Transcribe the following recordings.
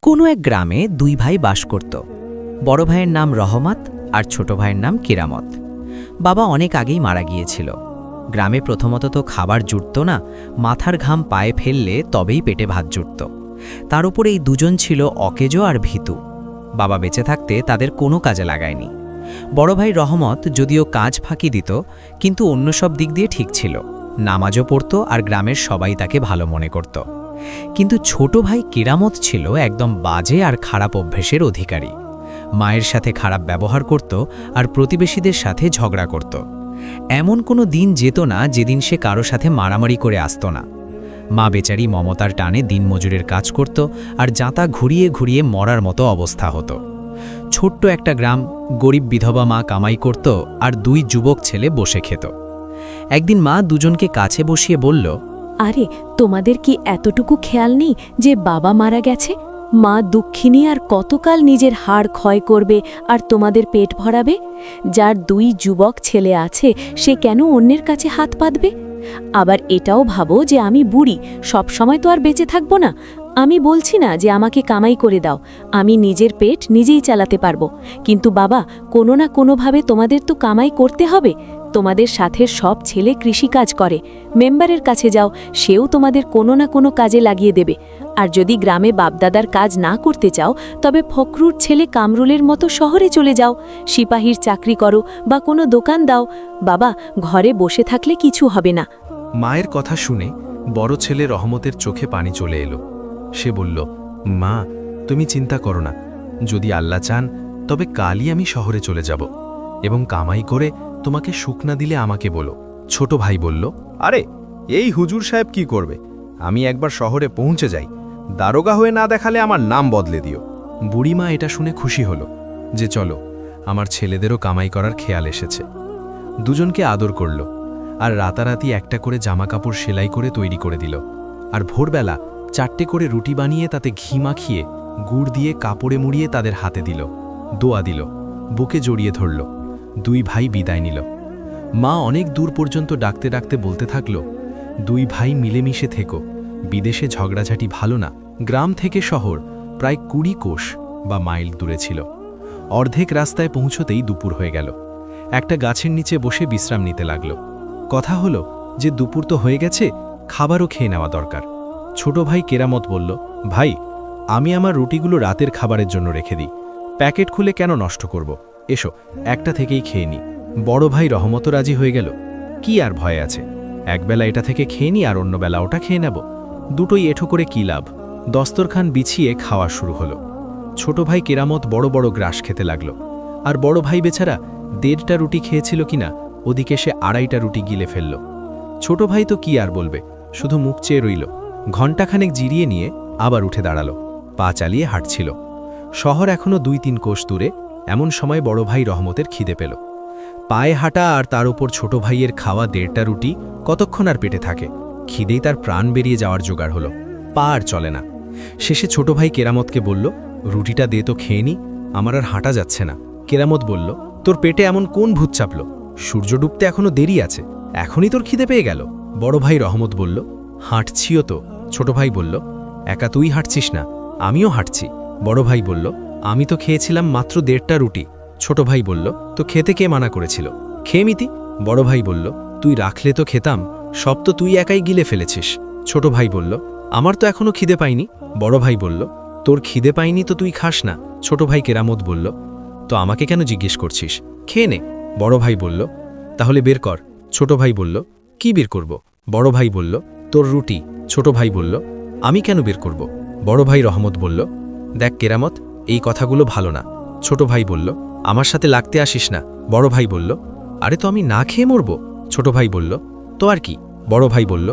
কোনো এক গ্রামে দুই ভাই বাস করত। বড় ভাইয়ের নাম রহমত আর ছোট ভাইয়ের নাম কিরামত। বাবা অনেক আগেই মারা গিয়েছিল। গ্রামে প্রথমত তো খাবার জুটত না, মাথার ঘাম পায়ে ফেললে তবেই পেটে ভাত জুটত। তার উপর এই দুজন ছিল অকেজো আর ভীতু। বাবা বেঁচে থাকতে তাদের কোনো কাজে লাগায়নি। বড় ভাই রহমত যদিও কাজ ফাঁকি দিত, কিন্তু অন্য সব দিক দিয়ে ঠিক ছিল। নামাজও পড়ত আর গ্রামের সবাই তাকে ভালো মনে করত। কিন্তু ছোট ভাই কিরামত ছিল একদম বাজে আর খারাপ অভ্যেসের অধিকারী। মায়ের সাথে খারাপ ব্যবহার করত আর প্রতিবেশীদের সাথে ঝগড়া করত। এমন কোনো দিন যেত না যেদিন সে কারো সাথে মারামারি করে আসত না। মা বেচারি মমতার টানে দিনমজুরের কাজ করত আর যাতা ঘুরিয়ে ঘুরিয়ে মরার মতো অবস্থা হতো। ছোট্ট একটা গ্রাম, গরিব বিধবা মা কামাই করত আর দুই যুবক ছেলে বসে খেত। একদিন মা দুজনকে কাছে বসিয়ে বলল, আরে তোমাদের কি এতটুকু খেয়াল নেই যে বাবা মারা গেছে? মা দুঃখিনী আর কতকাল নিজের হাড় ক্ষয় করবে আর তোমাদের পেট ভরাবে? যার দুই যুবক ছেলে আছে সে কেন অন্যের কাছে হাত পাতবে? আবার এটাও ভাবো যে আমি বুড়ি, সব সময় তো আর বেঁচে থাকব না। আমি বলছি না যে আমাকে কামাই করে দাও, আমি নিজের পেট নিজেই চালাতে পারবো, কিন্তু বাবা কোনো না কোনোভাবে তোমাদের তো কামাই করতে হবে। তোমাদের সাথে সব ছেলে কৃষিকাজ করে, মেম্বারের কাছে যাও, সেও তোমাদের কোনো না কোনো কাজে লাগিয়ে দেবে। আর যদি গ্রামে বাপদাদার কাজ না করতে চাও তবে ফখরুর ছেলে কামরুলের মতো শহরে চলে যাও, সিপাহীর চাকরি করো বা কোনো দোকান দাও। বাবা ঘরে বসে থাকলে কিছু হবে না। মায়ের কথা শুনে বড় ছেলে রহমতের চোখে পানি চলে এলো। সে বলল, মা তুমি চিন্তা করো না, যদি আল্লাহ চান তবে কালই আমি শহরে চলে যাব এবং কামাই করে তোমাকে শুকনা দিলে আমাকে বলো। ছোট ভাই বলল, আরে এই হুজুর সাহেব কি করবে? আমি একবার শহরে পৌঁছে যাই, দারোগা হয়ে না দেখালে আমার নাম বদলে দিও। বুড়িমা এটা শুনে খুশি হলো যে চলো, আমার ছেলেদেরও কামাই করার খেয়াল এসেছে। দুজনকে আদর করল আর রাতারাতি একটা করে জামা কাপড় সেলাই করে তৈরি করে দিল। আর ভোরবেলা 4টে করে রুটি বানিয়ে তাতে ঘি মাখিয়ে গুড় দিয়ে কাপড়ে মুড়িয়ে তাদের হাতে দিল, দোয়া দিল, বুকে জড়িয়ে ধরল। দুই ভাই বিদায় নিল। মা অনেক দূর পর্যন্ত ডাকতে ডাকতে বলতে থাকল, দুই ভাই মিলেমিশে থেকো, বিদেশে ঝগড়াঝাটি ভালো না। গ্রাম থেকে শহর প্রায় 20 কোষ বা মাইল দূরে ছিল। অর্ধেক রাস্তায় পৌঁছতেই দুপুর হয়ে গেল। একটা গাছের নিচে বসে বিশ্রাম নিতে লাগল। কথা হলো যে দুপুর তো হয়ে গেছে, খাবারও খেয়ে নেওয়া দরকার। ছোট ভাই কেরামত বলল, ভাই আমি আমার রুটিগুলো রাতের খাবারের জন্য রেখে দিই, প্যাকেট খুলে কেন নষ্ট করব, এসো একটা থেকেই খেয়ে নি। বড় ভাই রহমতও রাজি হয়ে গেল। কি আর ভয় আছে, একবেলা এটা থেকে খেয়ে নি আর অন্যবেলা ওটা খেয়ে নেব, দুটোই এঠো করে কি লাভ। দস্তরখান বিছিয়ে খাওয়া শুরু হলো। ছোট ভাই কেরামত বড় বড় গ্রাস খেতে লাগলো। আর বড় ভাই বেচারা 1.5টা রুটি খেয়েছিল কিনা, ওদিকে সে 2.5টা রুটি গিলে ফেলল। ছোট ভাই তো কি আর বলবে, শুধু মুখ চেয়ে রইল। ঘণ্টাখানেক জিরিয়ে নিয়ে আবার উঠে দাঁড়ালো, পা চালিয়ে হাঁটছিল। শহর এখনো 2-3 কোষ দূরে। এমন সময় বড় ভাই রহমতের খিদে পেল। পায়ে হাঁটা আর তার উপর ছোট ভাইয়ের খাওয়া 1.5টা রুটি কতক্ষণ আর পেটে থাকে। খিদেই তার প্রাণ বেরিয়ে যাওয়ার জোগাড় হলো, পা আর চলে না। শেষে ছোট ভাই কেরামতকে বলল, রুটিটা দে তো খেয়ে নি, আমার আর হাঁটা যাচ্ছে না। কেরামত বলল, তোর পেটে এমন কোন ভূত চাপল? সূর্য ডুবতে এখনো দেরি আছে, এখনই তোর খিদে পেয়ে গেল? বড় ভাই রহমত বলল, হাঁটছিও তো। ছোট ভাই বলল, একা তুই হাঁটছিস না, আমিও হাঁটছি। বড় ভাই বলল, আমি তো খেয়েছিলাম মাত্র 1.5টা রুটি। ছোট ভাই বলল, তো খেতে কে মানা করেছিল? খেয়ে মিতি। বড় ভাই বলল, তুই রাখলে তো খেতাম, সব তো তুই একাই গিলে ফেলেছিস। ছোট ভাই বলল, আমার তো এখনো খিদে পাইনি। বড় ভাই বলল, তোর খিদে পাইনি তো তুই খাস না। ছোট ভাই কেরামত বলল, তো আমাকে কেন জিজ্ঞেস করছিস? খেয়ে নে। বড় ভাই বলল, তাহলে বের কর। ছোট ভাই বলল, কি বের করব? বড় ভাই বলল, তোর রুটি। ছোট ভাই বলল, আমি কেন বের করব? বড় ভাই রহমত বলল, দেখ কেরামত, এই কথাগুলো ভালো না। ছোট ভাই বলল, আমার সাথে লাগতে আসিস না। বড় ভাই বলল, আরে তো আমি না খেয়ে মরব। ছোট ভাই বলল, তো আর কি? বড় ভাই বলল,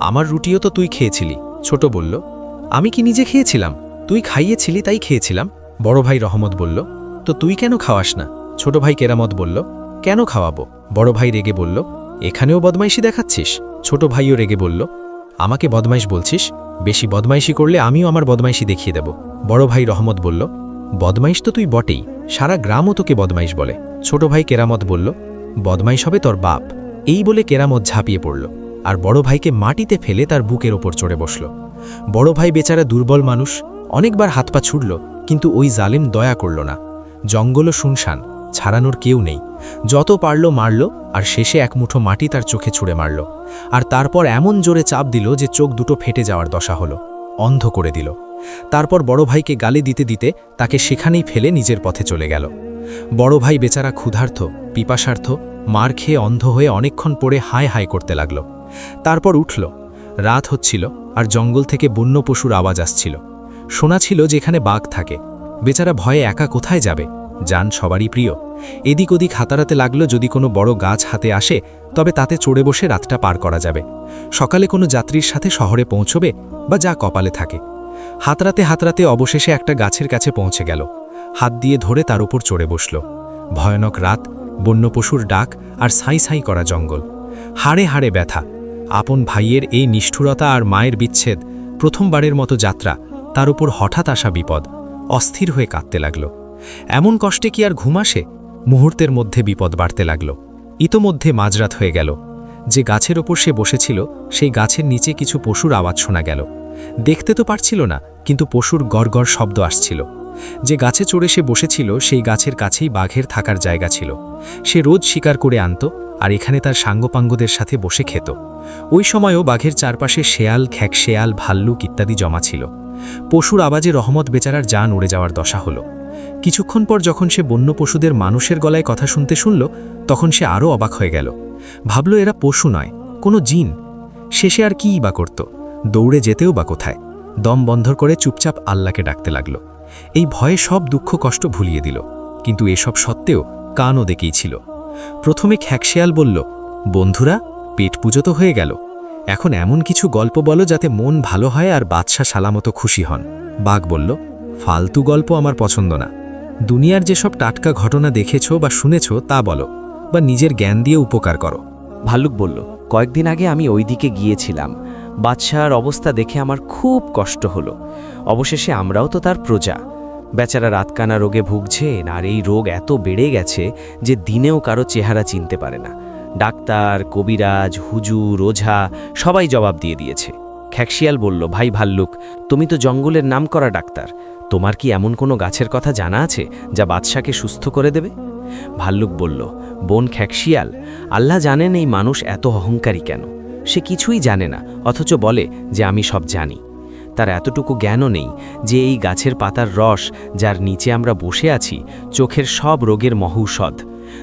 আমার রুটিও তো তুই খেয়েছিলি। ছোট বলল, আমি কি নিজে খেয়েছিলাম? তুই খাইয়েছিলি তাই খেয়েছিলাম। বড় ভাই রহমত বলল, তো তুই কেন খাওয়াস না? ছোট ভাই কেরামত বলল, কেন খাওয়াবো? বড় ভাই রেগে বলল, এখানেও বদমাইশি দেখাচ্ছিস? ছোট ভাইও রেগে বলল, আমাকে বদমাইশ বলছিস? বেশি বদমাইশি করলে আমিও আমার বদমাইশি দেখিয়ে দেব। বড় ভাই রহমত বলল, বদমাইশ তো তুই বটেই, সারা গ্রামও তোকে বদমাইশ বলে। ছোট ভাই কেরামত বলল, বদমাইশ হবে তোর বাপ। এই বলে কেরামত ঝাঁপিয়ে পড়ল আর বড় ভাইকে মাটিতে ফেলে তার বুকের ওপর চড়ে বসল। বড় ভাই বেচারা দুর্বল মানুষ, অনেকবার হাত পা ছুড়ল, কিন্তু ওই জালিম দয়া করল না। জঙ্গলও শুনশান, ছাড়ানোর কেউ নেই। যত পারল মারল, আর শেষে এক মুঠো মাটি তার চোখে ছুঁড়ে মারল। আর তারপর এমন জোরে চাপ দিল যে চোখ দুটো ফেটে যাওয়ার দশা হলো, অন্ধ করে দিল। তারপর বড় ভাইকে গালি দিতে দিতে তাকে সেখানেই ফেলে নিজের পথে চলে গেল। বড় ভাই বেচারা ক্ষুধার্ত, পিপাসার্থ, মার খেয়ে অন্ধ হয়ে অনেকক্ষণ পড়ে হায় হায় করতে লাগল। তারপর উঠল। রাত হচ্ছিল, আর জঙ্গল থেকে বন্য পশুর আওয়াজ আসছিল। শোনা ছিল যেখানে বাঘ থাকে। বেচারা ভয়ে একা কোথায় যাবে? যান সবারই প্রিয়। এদিক ওদিক হাতারাতে লাগলো, যদি কোনো বড় গাছ হাতে আসে তবে তাতে চড়ে বসে রাতটা পার করা যাবে। সকালে কোনো যাত্রীর সাথে শহরে পৌঁছবে, বা যা কপালে থাকে। হাতরাতে হাতরাতে অবশেষে একটা গাছের কাছে পৌঁছে গেল। হাত দিয়ে ধরে তার উপর চড়ে বসল। ভয়ানক রাত, বন্য পশুর ডাক, আর সাই সাই করা জঙ্গল। হাড়ে হাড়ে ব্যথা। আপন ভাইয়ের এই নিষ্ঠুরতা আর মায়ের বিচ্ছেদ, প্রথমবারের মতো যাত্রা, তার উপর হঠাৎ আসা বিপদ। অস্থির হয়ে কাঁদতে লাগল। এমন কষ্টে কি আর ঘুম আসে? মুহূর্তের মধ্যে বিপদ বাড়তে লাগল। ইতোমধ্যে মাঝরাত হয়ে গেল। যে গাছের ওপর সে বসেছিল, সেই গাছের নিচে কিছু পশুর আওয়াজ শোনা গেল। দেখতে তো পারছিল না, কিন্তু পশুর গড়গড় শব্দ আসছিল। যে গাছে চড়ে সে বসেছিল, সেই গাছের কাছেই বাঘের থাকার জায়গা ছিল। সে রোজ শিকার করে আনত, আর এখানে তার সাঙ্গপাঙ্গদের সাথে বসে খেত। ওই সময়ও বাঘের চারপাশে শেয়াল, খ্যাকশেয়াল, ভাল্লুক ইত্যাদি জমা ছিল। পশুর আওয়াজে রহমত বেচারার জান উড়ে যাওয়ার দশা হলো। কিছুক্ষণ পর যখন সে বন্য পশুদের মানুষের গলায় কথা শুনল, তখন সে আরও অবাক হয়ে গেল। ভাবল এরা পশু নয়, কোনো জিন। শেষে আর কীই বা করত? দৌড়ে যেতেও বা কোথায়? দম বন্ধ করে চুপচাপ আল্লাহকে ডাকতে লাগল। এই ভয়ে সব দুঃখ কষ্ট ভুলিয়ে দিল। কিন্তু এসব সত্ত্বেও কানও দেখেই ছিল। প্রথমে খ্যাকশেয়াল বলল, বন্ধুরা, পেট পুজো তো হয়ে গেল, এখন এমন কিছু গল্প বলো যাতে মন ভালো হয় আর বাদশা সালামতো খুশি হন। বাঘ বলল, ফালতু গল্প আমার পছন্দ না। দুনিয়ার যেসব টাটকা ঘটনা দেখেছ বা শুনেছ তা বলো, বা নিজের জ্ঞান দিয়ে উপকার করো। ভাল্লুক বলল, কয়েকদিন আগে আমি ওই দিকে গিয়েছিলাম। বাদশার অবস্থা দেখে আমার খুব কষ্ট হলো। অবশেষে আমরাও তো তার প্রজা। বেচারা রাতকানা রোগে ভুগছেন, আর এই রোগ এত বেড়ে গেছে যে দিনেও কারো চেহারা চিনতে পারে না। ডাক্তার, কবিরাজ, হুজুর, ওঝা সবাই জবাব দিয়ে দিয়েছে। খ্যাকশিয়াল বলল, ভাই ভাল্লুক, তুমি তো জঙ্গলের নামকরা ডাক্তার, তোমার কি এমন কোনো গাছের কথা জানা আছে যা বাদশাকে সুস্থ করে দেবে? ভাল্লুক বলল, বোন খ্যাকশিয়াল, আল্লাহ জানেন এই মানুষ এত অহংকারী কেন। সে কিছুই জানে না, অথচ বলে যে আমি সব জানি। তার এতটুকু জ্ঞানও নেই যে এই গাছের পাতার রস, যার নিচে আমরা বসে আছি, চোখের সব রোগের মহৌষধ।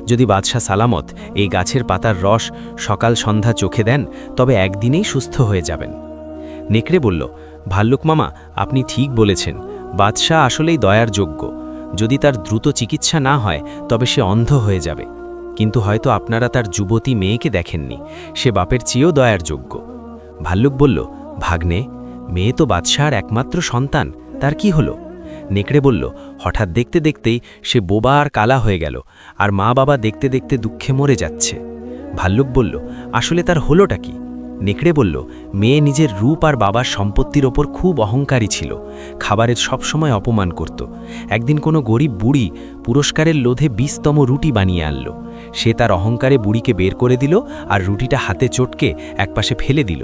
যদি বাদশাহ সালামত এই গাছের পাতার রস সকাল সন্ধ্যা চোখে দেন, তবে একদিনেই সুস্থ হয়ে যাবেন। নেকড়ে বলল, ভাল্লুক মামা, আপনি ঠিক বলেছেন। বাদশাহ আসলেই দয়ার যোগ্য। যদি তার দ্রুত চিকিৎসা না হয় তবে সে অন্ধ হয়ে যাবে। কিন্তু হয়তো আপনারা তার যুবতী মেয়েকে দেখেননি, সে বাপের চেয়েও দয়ার যোগ্য। ভাল্লুক বলল, ভাগ্নে, মেয়ে তো বাদশাহর একমাত্র সন্তান, তার কি হলো? নেকড়ে বলল, হঠাৎ দেখতে দেখতেই সে বোবা আর কালা হয়ে গেল, আর মা বাবা দেখতে দেখতে দুঃখে মরে যাচ্ছে। ভাল্লুক বলল, আসলে তার হলোটা কি? নেকড়ে বলল, মেয়ে নিজের রূপ আর বাবার সম্পত্তির ওপর খুব অহংকারী ছিল, খাবারের সবসময় অপমান করত। একদিন কোনো গরিব বুড়ি পুরস্কারের লোধে 20তম রুটি বানিয়ে আনল। সে তার অহংকারে বুড়িকে বের করে দিল, আর রুটিটা হাতে চটকে একপাশে ফেলে দিল।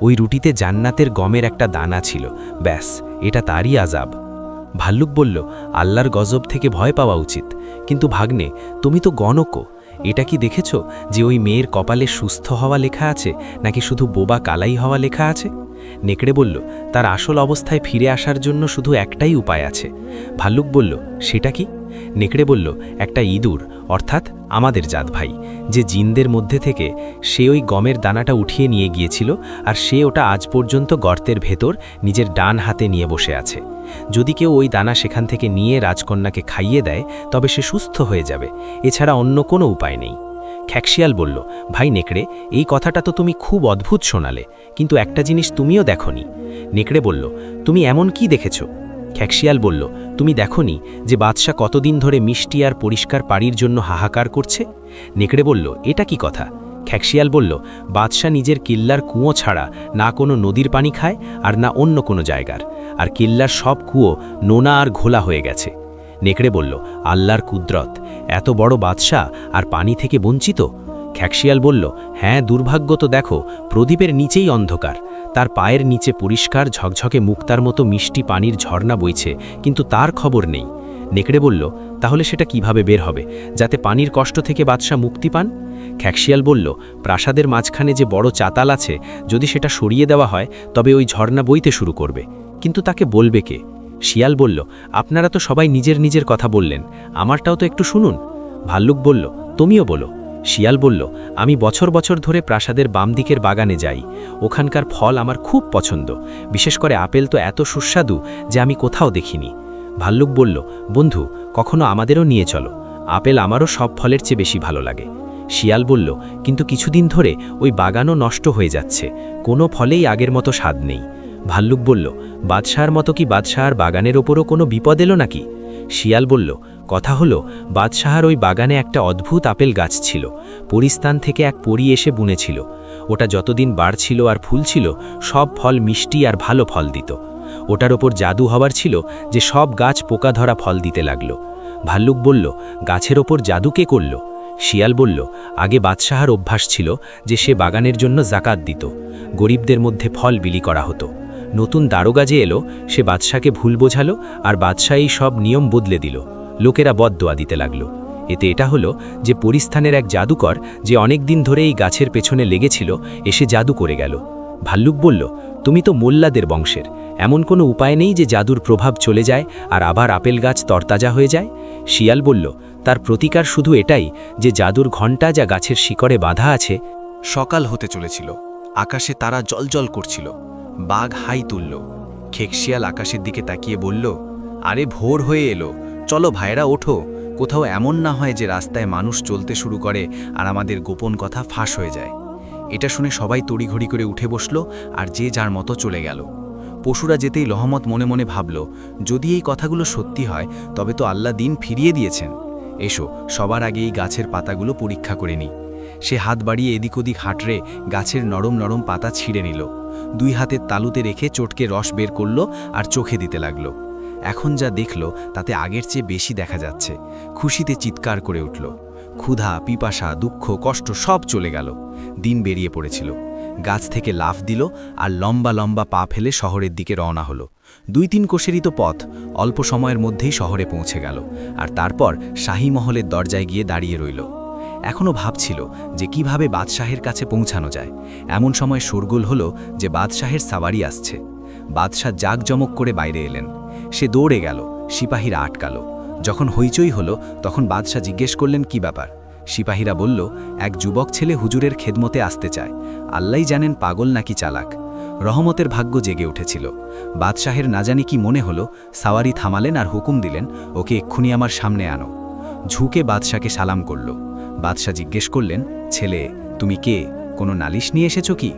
ওই রুটিতে জান্নাতের গমের একটা দানা ছিল। ব্যাস, এটা তারই আজাব। ভাল্লুক বলল, আল্লাহর গজব থেকে ভয় পাওয়া উচিত। কিন্তু ভাগ্নে, তুমি তো গণক, এটা কি দেখেছ যে ওই মেয়ের কপালে সুস্থ হওয়া লেখা আছে, নাকি শুধু বোবা কালাই হওয়া লেখা আছে? নেকড়ে বলল, তার আসল অবস্থায় ফিরে আসার জন্য শুধু একটাই উপায় আছে। ভাল্লুক বলল, সেটা কি? নেকড়ে বলল, একটা ইঁদুর, অর্থাৎ আমাদের জাত ভাই, যে জিনদের মধ্যে থেকে সে ওই গমের দানাটা উঠিয়ে নিয়ে গিয়েছিল, আর সে ওটা আজ পর্যন্ত গর্তের ভেতর নিজের ডান হাতে নিয়ে বসে আছে। যদি কেউ ওই দানা সেখান থেকে নিয়ে রাজকন্যাকে খাইয়ে দেয় তবে সে সুস্থ হয়ে যাবে, এছাড়া অন্য কোনো উপায় নেই। খ্যাকশিয়াল বলল, ভাই নেকড়ে, এই কথাটা তো তুমি খুব অদ্ভুত শোনালে, কিন্তু একটা জিনিস তুমিও দেখনি। নেকড়ে বলল, তুমি এমন কি দেখেছ? খ্যাকশিয়াল বলল, তুমি দেখনি যে বাদশা কতদিন ধরে মিষ্টি আর পরিষ্কার পানির জন্য হাহাকার করছে? নেকড়ে বলল, এটা কি কথা? খ্যাকশিয়াল বলল, বাদশা নিজের কিল্লার কুয়ো ছাড়া না কোনো নদীর পানি খায় আর না অন্য কোনো জায়গার, আর কিল্লার সব কুয়ো নোনা আর ঘোলা হয়ে গেছে। নেকড়ে বলল, আল্লাহর কুদরত, এত বড় বাদশা আর পানি থেকে বঞ্চিত? খ্যাকশিয়াল বলল, হ্যাঁ, দুর্ভাগ্য তো দেখো, প্রদীপের নিচেই অন্ধকার, তার পায়ের নিচে পরিষ্কার ঝকঝকে মুক্তার মতো মিষ্টি পানির ঝর্ণা বইছে, কিন্তু তার খবর নেই। নেকড়ে বলল, তাহলে সেটা কিভাবে বের হবে, যাতে পানির কষ্ট থেকে বাদশা মুক্তি পান? খ্যাকশিয়াল বলল, প্রাসাদের মাঝখানে যে বড় চাতাল আছে, যদি সেটা সরিয়ে দেওয়া হয় তবে ওই ঝর্ণা বইতে শুরু করবে, কিন্তু তাকে বলবে কে? শিয়াল বলল, আপনারা তো সবাই নিজের নিজের কথা বললেন, আমারটাও তো একটু শুনুন। ভাল্লুক বলল, তুমিও বলো। শিয়াল বলল, আমি বছর বছর ধরে প্রাসাদের বাম দিকের বাগানে যাই, ওখানকার ফল আমার খুব পছন্দ, বিশেষ করে আপেল তো এত সুস্বাদু যে আমি কোথাও দেখিনি। ভাল্লুক বলল, বন্ধু, কখনো আমাদেরও নিয়ে চলো, আপেল আমারও সব ফলের চেয়ে বেশি ভালো লাগে। শিয়াল বলল, কিন্তু কিছুদিন ধরে ওই বাগানও নষ্ট হয়ে যাচ্ছে, কোনো ফলেই আগের মতো স্বাদ নেই। ভাল্লুক বলল, বাদশাহর মতো কি বাদশাহর বাগানের ওপরও কোনো বিপদ এলো নাকি? শিয়াল বলল, কথা হলো, বাদশাহর ওই বাগানে একটা অদ্ভুত আপেল গাছ ছিল, পরিস্থান থেকে এক পরী এসে বুনেছিল। ওটা যতদিন বাড়ছিল আর ফুলছিল, সব ফল মিষ্টি আর ভালো ফল দিত। ওটার ওপর জাদু হবার ছিল যে সব গাছ পোকা ধরা ফল দিতে লাগল। ভাল্লুক বলল, গাছের ওপর জাদু কে করল? শিয়াল বলল, আগে বাদশাহর অভ্যাস ছিল যে সে বাগানের জন্য জাকাত দিত, গরিবদের মধ্যে ফল বিলি করা হতো। নতুন দারোগা যে এলো, সে বাদশাকে ভুল বোঝালো আর বাদশাহ এই সব নিয়ম বদলে দিল। লোকেরা বদদোয়া দিতে লাগল। এতে এটা হলো যে পরিস্থানের এক জাদুকর, যে অনেক দিন ধরে এই গাছের পেছনে লেগেছিল, এসে জাদু করে গেল। ভাল্লুক বলল, তুমি তো মোল্লাদের বংশের, এমন কোনো উপায় নেই যে জাদুর প্রভাব চলে যায় আর আবার আপেল গাছ তরতাজা হয়ে যায়? শিয়াল বলল, তার প্রতিকার শুধু এটাই যে জাদুর ঘণ্টা যা গাছের শিকড়ে বাঁধা আছে। সকাল হতে চলেছিল, আকাশে তারা জলজল করছিল, বাঘ হাই তুলল। খেকশিয়াল আকাশের দিকে তাকিয়ে বলল, আরে ভোর হয়ে এলো, চলো ভাইরা, ওঠো, কোথাও এমন না হয় যে রাস্তায় মানুষ চলতে শুরু করে আর আমাদের গোপন কথা ফাঁস হয়ে যায়। এটা শুনে সবাই তড়িঘড়ি করে উঠে বসল আর যে যার মতো চলে গেল। পশুরা যেতেই রহমত মনে মনে ভাবল, যদি এই কথাগুলো সত্যি হয় তবে তো আল্লাহ দিন ফিরিয়ে দিয়েছেন। এসো, সবার আগে এই গাছের পাতাগুলো পরীক্ষা করে নিই। সে হাত বাড়িয়ে এদিক ওদিক হাঁটরে গাছের নরম নরম পাতা ছিঁড়ে নিল, দুই হাতের তালুতে রেখে চটকে রস বের করল আর চোখে দিতে লাগল। এখন যা দেখল তাতে আগের চেয়ে বেশি দেখা যাচ্ছে। খুশিতে চিৎকার করে উঠল। ক্ষুধা, পিপাসা, দুঃখ, কষ্ট সব চলে গেল। দিন বেরিয়ে পড়েছিল। গাছ থেকে লাফ দিল আর লম্বা লম্বা পা ফেলে শহরের দিকে রওনা হলো। 2-3 কোষেরই তো পথ, অল্প সময়ের মধ্যেই শহরে পৌঁছে গেল আর তারপর শাহী মহলের দরজায় গিয়ে দাঁড়িয়ে রইল। এখনও ভাবছিল যে কিভাবে বাদশাহের কাছে পৌঁছানো যায়। এমন সময় শোরগোল হলো যে বাদশাহের সাওয়ারি আসছে। বাদশাহ জাঁকজমক করে বাইরে এলেন। সে দৌড়ে গেল, সিপাহীরা আটকালো। যখন হইচই হলো তখন বাদশাহ জিজ্ঞেস করলেন, কি ব্যাপার? সিপাহীরা বলল, এক যুবক ছেলে হুজুরের খেদমতে আসতে চায়, আল্লাহই জানেন পাগল নাকি চালাক। রহমতের ভাগ্য জেগে উঠেছিল। বাদশাহের না জানি কি মনে হলো, সাওয়ারি থামালেন আর হুকুম দিলেন, ওকে এক্ষুনি আমার সামনে আনো। ঝুঁকে বাদশাকে সালাম করল। বাদশাহ জিজ্ঞেস করলেন, ছেলে, তুমি কে? কোনো নালিশ নিয়ে এসেছো কি?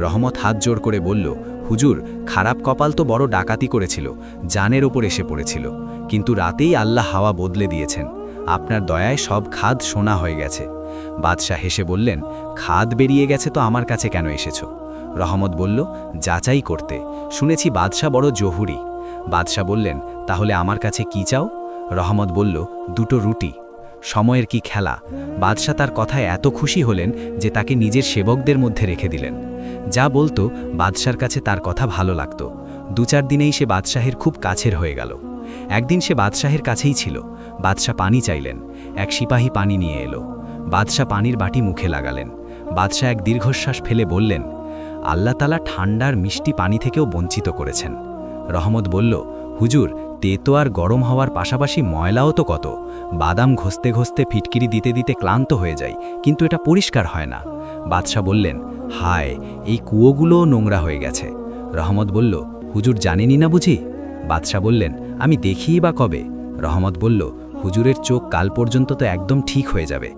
রহমত হাত জোর করে বলল, হুজুর, খারাপ কপাল তো বড় ডাকাতি করেছিল, জানের ওপর এসে পড়েছিল, কিন্তু রাতেই আল্লাহ হাওয়া বদলে দিয়েছেন, আপনার দয়ায় সব খাদ সোনা হয়ে গেছে। বাদশাহ হেসে বললেন, খাদ বেরিয়ে গেছে তো আমার কাছে কেন এসেছো? রহমত বলল, যাচাই করতে, শুনেছি বাদশাহ বড় জহুরি। বাদশাহ বললেন, তাহলে আমার কাছে কি চাও? রহমত বলল, 2টো রুটি। সময়ের কি খেলা! বাদশাহ তার কথায় এত খুশি হলেন যে তাকে নিজের সেবকদের মধ্যে রেখে দিলেন। যা বলতো বাদশার কাছে তার কথা ভালো লাগত। 2-4 দিনেই সে বাদশাহের খুব কাছের হয়ে গেল। একদিন সে বাদশাহের কাছেই ছিল। বাদশাহ পানি চাইলেন। এক সিপাহী পানি নিয়ে এলো। বাদশাহ পানির বাটি মুখে লাগালেন। বাদশাহ এক দীর্ঘশ্বাস ফেলে বললেন, আল্লাহ তাআলা ঠান্ডার মিষ্টি পানি থেকেও বঞ্চিত করেছেন। রহমত বলল, হুজুর, তেতো আর গরম হওয়ার পাশাপাশি ময়লাও তো কত। বাদাম ঘষতে ঘষতে ফিটকিরি দিতে দিতে ক্লান্ত হয়ে যায়, কিন্তু এটা পরিষ্কার হয় না। বাদশাহ বললেন, হায়, এই কুয়োগুলোও নোংরা হয়ে গেছে। রহমত বলল, হুজুর জানেনই না বুঝি? বাদশাহ বললেন, আমি দেখিই বা কবে? রহমত বলল, হুজুরের চোখ কাল পর্যন্ত তো একদম ঠিক হয়ে যাবে।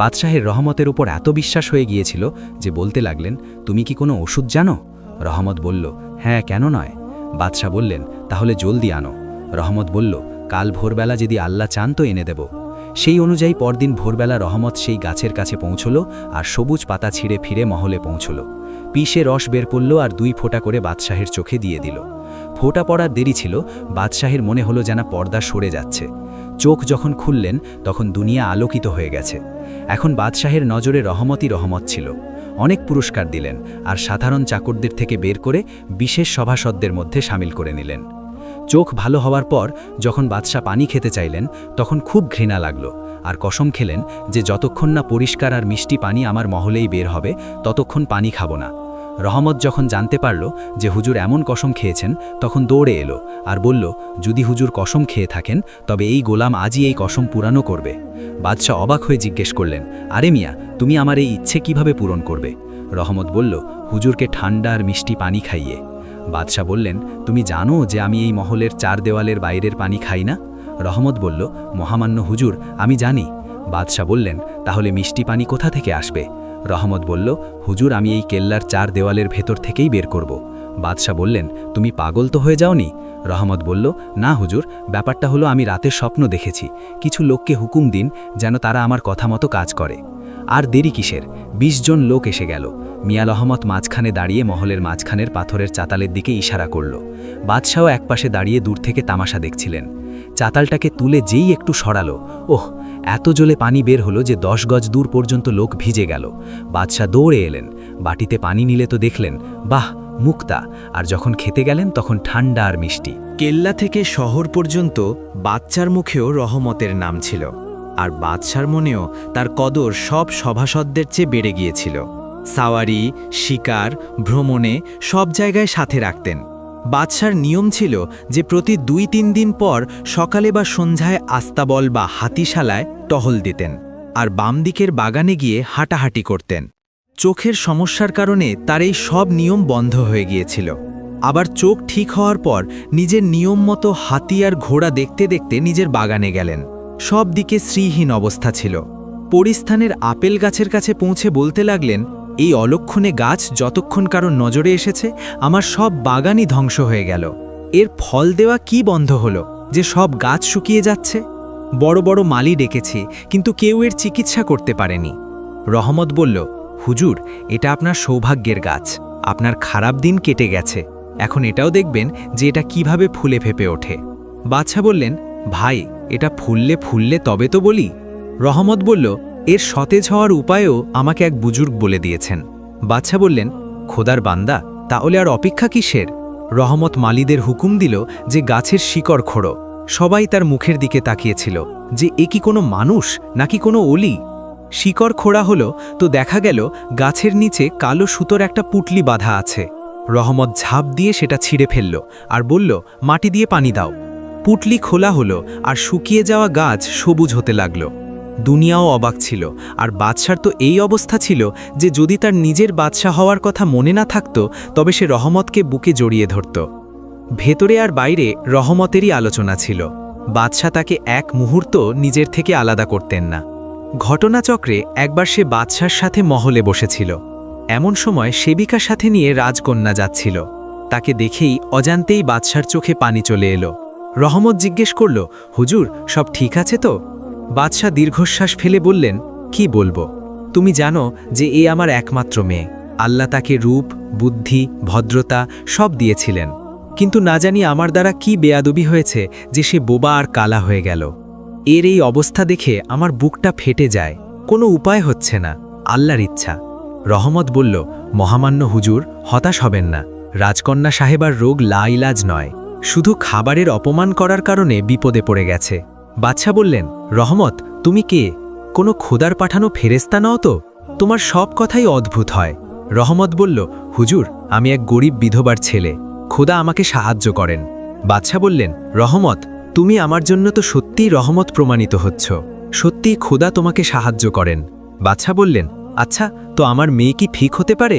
বাদশাহের রহমতের উপর এত বিশ্বাস হয়ে গিয়েছিল যে বলতে লাগলেন, তুমি কি কোনো ওষুধ জানো? রহমত বলল, হ্যাঁ, কেন নয়? বাদশাহ বললেন, তাহলে জলদি আনো। রহমত বলল, কাল ভোরবেলা যদি আল্লাহ চান তো এনে দেব। সেই অনুযায়ী পরদিন ভোরবেলা রহমত সেই গাছের কাছে পৌঁছল আর সবুজ পাতা ছিঁড়ে ফিরে মহলে পৌঁছল। পিষে রস বের করল আর 2 ফোঁটা করে বাদশাহের চোখে দিয়ে দিল। ফোঁটা পড়ার দেরি ছিল, বাদশাহের মনে হলো যেন পর্দা সরে যাচ্ছে। চোখ যখন খুললেন তখন দুনিয়া আলোকিত হয়ে গেছে। এখন বাদশাহের নজরে রহমতই রহমত ছিল। অনেক পুরস্কার দিলেন আর সাধারণ চাকরদের থেকে বের করে বিশেষ সভাসদদের মধ্যে সামিল করে নিলেন। চোখ ভালো হওয়ার পর যখন বাদশাহ পানি খেতে চাইলেন তখন খুব ঘৃণা লাগলো আর কসম খেলেন যে যতক্ষণ না পরিষ্কার আর মিষ্টি পানি আমার মহলেই বের হবে ততক্ষণ পানি খাবো না। রহমত যখন জানতে পারল যে হুজুর এমন কসম খেয়েছেন তখন দৌড়ে এলো আর বলল, যদি হুজুর কসম খেয়ে থাকেন তবে এই গোলাম আজই এই কসম পুরানো করবে। বাদশাহ অবাক হয়ে জিজ্ঞেস করলেন, আরে মিয়া, তুমি আমার এই ইচ্ছে কিভাবে পূরণ করবে? রহমত বলল, হুজুরকে ঠান্ডা আর মিষ্টি পানি খাইয়ে। বাদশাহ বললেন, তুমি জানো যে আমি এই মহলের 4 দেওয়ালের বাইরের পানি খাই না? রহমত বলল, মহামান্য হুজুর, আমি জানি। বাদশাহ বললেন, তাহলে মিষ্টি পানি কোথা থেকে আসবে? রহমত বলল, হুজুর, আমি এই কেল্লার 4 দেওয়ালের ভেতর থেকেই বের করব। বাদশাহ বললেন, তুমি পাগল তো হয়ে যাওনি? রহমত বলল, না হুজুর, ব্যাপারটা হলো আমি রাতের স্বপ্ন দেখেছি। কিছু লোককে হুকুম দিন যেন তারা আমার কথা মতো কাজ করে। আর দেরি কিসের? 20 জন লোক এসে গেল। মিয়া রহমত মাঝখানে দাঁড়িয়ে মহলের মাঝখানের পাথরের চাতালের দিকে ইশারা করল। বাদশাহও একপাশে দাঁড়িয়ে দূর থেকে তামাশা দেখছিলেন। চাতালটাকে তুলে যেই একটু সরালো, ওহ, এত জলে পানি বের হলো যে 10 গজ দূর পর্যন্ত লোক ভিজে গেল। বাদশাহ দৌড়ে এলেন, বাটিতে পানি নিলে তো দেখলেন, বাহ, মুক্তা। আর যখন খেতে গেলেন তখন ঠান্ডা আর মিষ্টি। কেল্লা থেকে শহর পর্যন্ত বাচ্চার মুখেও রহমতের নাম ছিল, আর বাদশার মনেও তার কদর সব সভাসদদের চেয়ে বেড়ে গিয়েছিল। সাওয়ারি, শিকার, ভ্রমণে সব জায়গায় সাথে রাখতেন। বাদশার নিয়ম ছিল যে প্রতি 2-3 দিন পর সকালে বা সন্ধ্যায় আস্তাবল বা হাতিশালায় টহল দিতেন, আর বাম দিকের বাগানে গিয়ে হাঁটাহাঁটি করতেন। চোখের সমস্যার কারণে তার এই সব নিয়ম বন্ধ হয়ে গিয়েছিল। আবার চোখ ঠিক হওয়ার পর নিজের নিয়ম মতো হাতি আর ঘোড়া দেখতে দেখতে নিজের বাগানে গেলেন। সব দিকে শ্রীহীন অবস্থা ছিল। পরিস্থানের আপেল গাছের কাছে পৌঁছে বলতে লাগলেন, এই অলক্ষণে গাছ যতক্ষণ কারোর নজরে এসেছে আমার সব বাগানই ধ্বংস হয়ে গেল। এর ফল দেওয়া কি বন্ধ হলো যে সব গাছ শুকিয়ে যাচ্ছে? বড় বড় মালি ডেকেছি, কিন্তু কেউ এর চিকিৎসা করতে পারেনি। রহমত বলল, হুজুর, এটা আপনার সৌভাগ্যের গাছ। আপনার খারাপ দিন কেটে গেছে, এখন এটাও দেখবেন যে এটা কিভাবে ফুলে ফেপে ওঠে। বাদশাহ বললেন, ভাই, এটা ফুললে ফুললে তবে তো বলি। রহমত বলল, এর সতেজ হওয়ার উপায়ও আমাকে এক বুজুর্গ বলে দিয়েছেন। বাদশাহ বললেন, খোদার বান্দা, তাহলে আর অপেক্ষা কিসের? রহমত মালিদের হুকুম দিল যে গাছের শিকড় খোঁড়ো। সবাই তার মুখের দিকে তাকিয়েছিল যে এ কি কোনো মানুষ নাকি কোনো অলি। শিকড় খোঁড়া হলো তো দেখা গেল গাছের নিচে কালো সুতোর একটা পুটলি বাঁধা আছে। রহমত ঝাঁপ দিয়ে সেটা ছিঁড়ে ফেলল আর বলল, মাটি দিয়ে পানি দাও। পুটলি খোলা হলো আর শুকিয়ে যাওয়া গাছ সবুজ হতে লাগল। দুনিয়াও অবাক ছিল, আর বাদশার তো এই অবস্থা ছিল যে যদি তার নিজের বাদশাহ হওয়ার কথা মনে না থাকত তবে সে রহমতকে বুকে জড়িয়ে ধরত। ভেতরে আর বাইরে রহমতেরই আলোচনা ছিল। বাদশাহ তাকে এক মুহূর্ত নিজের থেকে আলাদা করতেন না। ঘটনাচক্রে একবার সে বাদশার সাথে মহলে বসেছিল। এমন সময় সেবিকার সাথে নিয়ে রাজকন্যা যাচ্ছিল। তাকে দেখেই অজান্তেই বাদশার চোখে পানি চলে এলো। রহমত জিজ্ঞেস করল, হুজুর, সব ঠিক আছে তো? বাদশাহ দীর্ঘশ্বাস ফেলে বললেন, কি বলবো? তুমি জানো যে এ আমার একমাত্র মেয়ে। আল্লাহ তাকে রূপ, বুদ্ধি, ভদ্রতা সব দিয়েছিলেন, কিন্তু না জানি আমার দ্বারা কি বেয়াদবি হয়েছে যে সে বোবা আর কালা হয়ে গেল। এর এই অবস্থা দেখে আমার বুকটা ফেটে যায়। কোনো উপায় হচ্ছে না, আল্লাহর ইচ্ছা। রহমত বলল, মহামান্য হুজুর, হতাশ হবেন না। রাজকন্যা সাহেবার রোগ লাইলাজ নয়, শুধু খাবারের অপমান করার কারণে বিপদে পড়ে গেছে। বাদশাহ বললেন, রহমত, তুমি কে? কোনো খোদার পাঠানো ফেরেস্তা নও তো? তোমার সব কথাই অদ্ভুত হয়। রহমত বলল, হুজুর, আমি এক গরিব বিধবার ছেলে, খোদা আমাকে সাহায্য করেন। বাদশাহ বললেন, রহমত, তুমি আমার জন্য তো সত্যিই রহমত প্রমাণিত হচ্ছ। সত্যিই খোদা তোমাকে সাহায্য করেন। বাদশাহ বললেন, আচ্ছা, তো আমার মেয়ে কি ঠিক হতে পারে?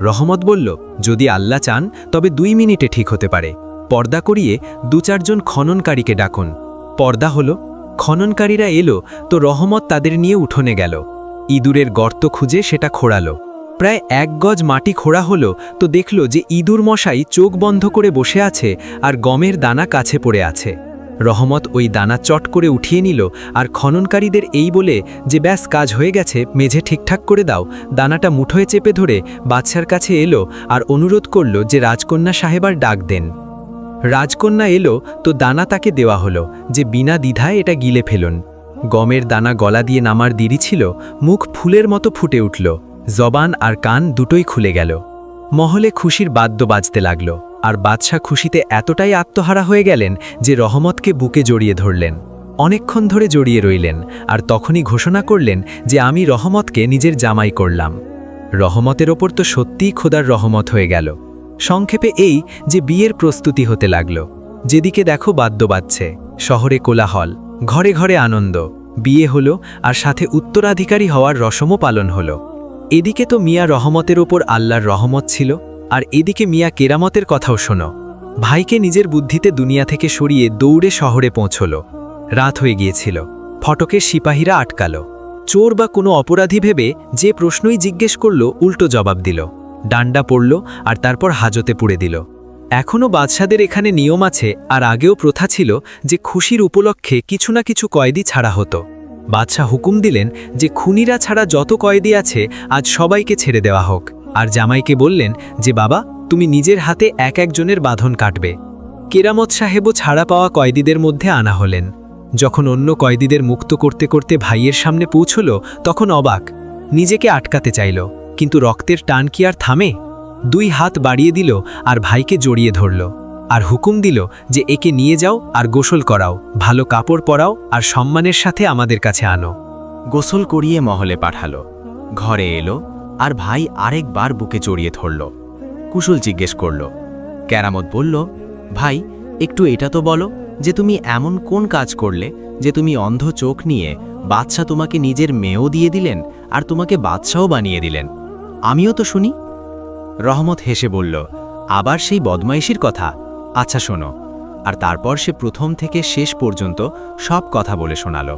রহমত বলল, যদি আল্লাহ চান তবে 2 মিনিটে ঠিক হতে পারে। পর্দা করিয়ে 2-4 জন খননকারীকে ডাকুন। পর্দা হলো। খননকারীরা এলো তো রহমত তাদের নিয়ে উঠোনে গেল। ইঁদুরের গর্ত খুঁজে সেটা খোঁড়ালো। প্রায় 1 গজ মাটি খোঁড়া হলো তো দেখল যে ইঁদুর মশাই চোখ বন্ধ করে বসে আছে আর গমের দানা কাছে পড়ে আছে। রহমত ওই দানা চট করে উঠিয়ে নিল আর খননকারীদের এই বলে যে ব্যাস কাজ হয়ে গেছে, মেঝে ঠিকঠাক করে দাও, দানাটা মুঠোয় চেপে ধরে বাদশার কাছে এলো আর অনুরোধ করল যে রাজকন্যা সাহেবার ডাক দেন। রাজকন্যা এলো তো দানা তাকে দেওয়া হলো, যে বিনা দ্বিধায় এটা গিলে ফেলুন। গমের দানা গলা দিয়ে নামার দেরি ছিল, মুখ ফুলের মতো ফুটে উঠল, জবান আর কান দুটোই খুলে গেল। মহলে খুশির বাদ্য বাজতে লাগল, আর বাদশাহ খুশিতে এতটাই আত্মহারা হয়ে গেলেন যে রহমতকে বুকে জড়িয়ে ধরলেন। অনেকক্ষণ ধরে জড়িয়ে রইলেন, আর তখনই ঘোষণা করলেন যে আমি রহমতকে নিজের জামাই করলাম। রহমতের ওপর তো সত্যিই খোদার রহমত হয়ে গেল। সংক্ষেপে এই যে বিয়ের প্রস্তুতি হতে লাগল। যেদিকে দেখো বাদ্য বাজছে, শহরে কোলাহল, ঘরে ঘরে আনন্দ। বিয়ে হলো, আর সাথে উত্তরাধিকারী হওয়ার রসমও পালন হলো। এদিকে তো মিয়া রহমতের ওপর আল্লাহর রহমত ছিল, আর এদিকে মিয়া কেরামতের কথাও শোনো। ভাইকে নিজের বুদ্ধিতে দুনিয়া থেকে সরিয়ে দৌড়ে শহরে পৌঁছল। রাত হয়ে গিয়েছিল, ফটকের সিপাহীরা আটকালো। চোর বা কোনো অপরাধী ভেবে যে প্রশ্নই জিজ্ঞেস করল উল্টো জবাব দিল, ডান্ডা পড়ল, আর তারপর হাজতে পুড়ে দিল। এখনও বাদশাদের এখানে নিয়ম আছে, আর আগেও প্রথা ছিল যে খুশির উপলক্ষে কিছু না কিছু কয়েদি ছাড়া হতো। বাদশাহ হুকুম দিলেন যে খুনিরা ছাড়া যত কয়েদি আছে আজ সবাইকে ছেড়ে দেওয়া হোক, আর জামাইকে বললেন যে বাবা তুমি নিজের হাতে এক একজনের বাঁধন কাটবে। কেরামত সাহেবও ছাড়া পাওয়া কয়েদিদের মধ্যে আনা হলেন। যখন অন্য কয়েদিদের মুক্ত করতে করতে ভাইয়ের সামনে পৌঁছল, তখন অবাক, নিজেকে আটকাতে চাইল, কিন্তু রক্তের টান কি আর থামে? 2 হাত বাড়িয়ে দিল আর ভাইকে জড়িয়ে ধরল, আর হুকুম দিল যে একে নিয়ে যাও আর গোসল করাও, ভালো কাপড় পরাও, আর সম্মানের সাথে আমাদের কাছে আনো। গোসল করিয়ে মহলে পাঠালো। ঘরে এলো, আর ভাই আরেকবার বুকে জড়িয়ে ধরল। কুশল জিজ্ঞেস করল। কেরামত বলল, ভাই একটু এটা তো বলো যে তুমি এমন কোন কাজ করলে যে তুমি অন্ধ চোখ নিয়ে বাদশাহ তোমাকে নিজের মেয়েও দিয়ে দিলেন, আর তোমাকে বাদশাও বানিয়ে দিলেন? আমিও তো শুনি। রহমত হেসে বলল, আবার সেই বদমাইশির কথা? আচ্ছা শোনো। আর তারপর সে প্রথম থেকে শেষ পর্যন্ত সব কথা বলে শোনালো।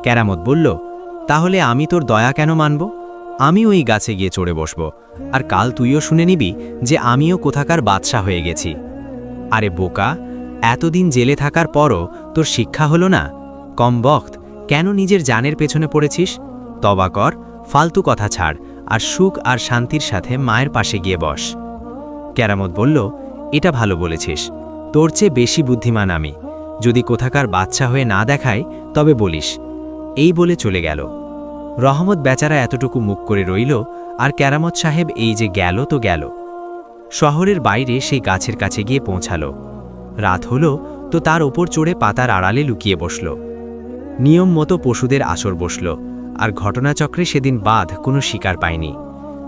কেরামত বলল, তাহলে আমি তোর দয়া কেন মানব? আমি ওই গাছে গিয়ে চড়ে বসব, আর কাল তুইও শুনে নিবি যে আমিও কোথাকার বাদশা হয়ে গেছি। আরে বোকা, এতদিন জেলে থাকার পরও তোর শিক্ষা হলো না? কম বক্ত, কেন নিজের জানের পেছনে পড়েছিস? তবা কর, ফালতু কথা ছাড়, আর সুখ আর শান্তির সাথে মায়ের পাশে গিয়ে বস। কেরামত বলল, এটা ভালো বলেছিস, তোর চেয়ে বেশি বুদ্ধিমান আমি। যদি কোথাকার বাচ্চা হয়ে না দেখায় তবে বলিস। এই বলে চলে গেল। রহমত বেচারা এতটুকু মুখ করে রইল, আর কেরামত সাহেব এই যে গেল তো গেল। শহরের বাইরে সেই গাছের কাছে গিয়ে পৌঁছালো। রাত হলো তো তার ওপর চড়ে পাতার আড়ালে লুকিয়ে বসল। নিয়ম মতো পশুদের আসর বসল, আর ঘটনাচক্রে সেদিন বাদ কোনো শিকার পায়নি।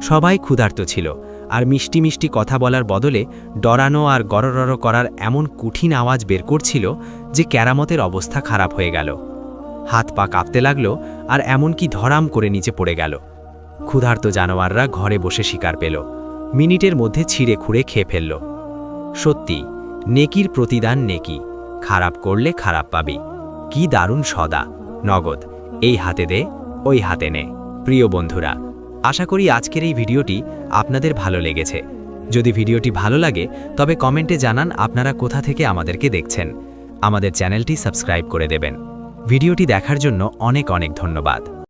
সবাই ক্ষুধার্ত ছিল, আর মিষ্টি মিষ্টি কথা বলার বদলে ডরানো আর গররর করার এমন কঠিন আওয়াজ বের করছিল যে কেরামতের অবস্থা খারাপ হয়ে গেল। হাত পা কাঁপতে লাগল, আর এমনকি ধরাম করে নিচে পড়ে গেল। ক্ষুধার্ত জানোয়াররা ঘরে বসে শিকার পেল, মিনিটের মধ্যে ছিঁড়ে খুঁড়ে খেয়ে ফেলল। সত্যি, নেকির প্রতিদান নেকি, খারাপ করলে খারাপ পাবি। কি দারুণ সদা, নগদ, এই হাতে দে ওই হাতে নে। প্রিয় বন্ধুরা, আশা করি আজকের এই ভিডিওটি আপনাদের ভালো লেগেছে। যদি ভিডিওটি ভালো লাগে তবে কমেন্টে জানান আপনারা কোথা থেকে আমাদেরকে দেখছেন। আমাদের চ্যানেলটি সাবস্ক্রাইব করে দেবেন। ভিডিওটি দেখার জন্য অনেক অনেক ধন্যবাদ।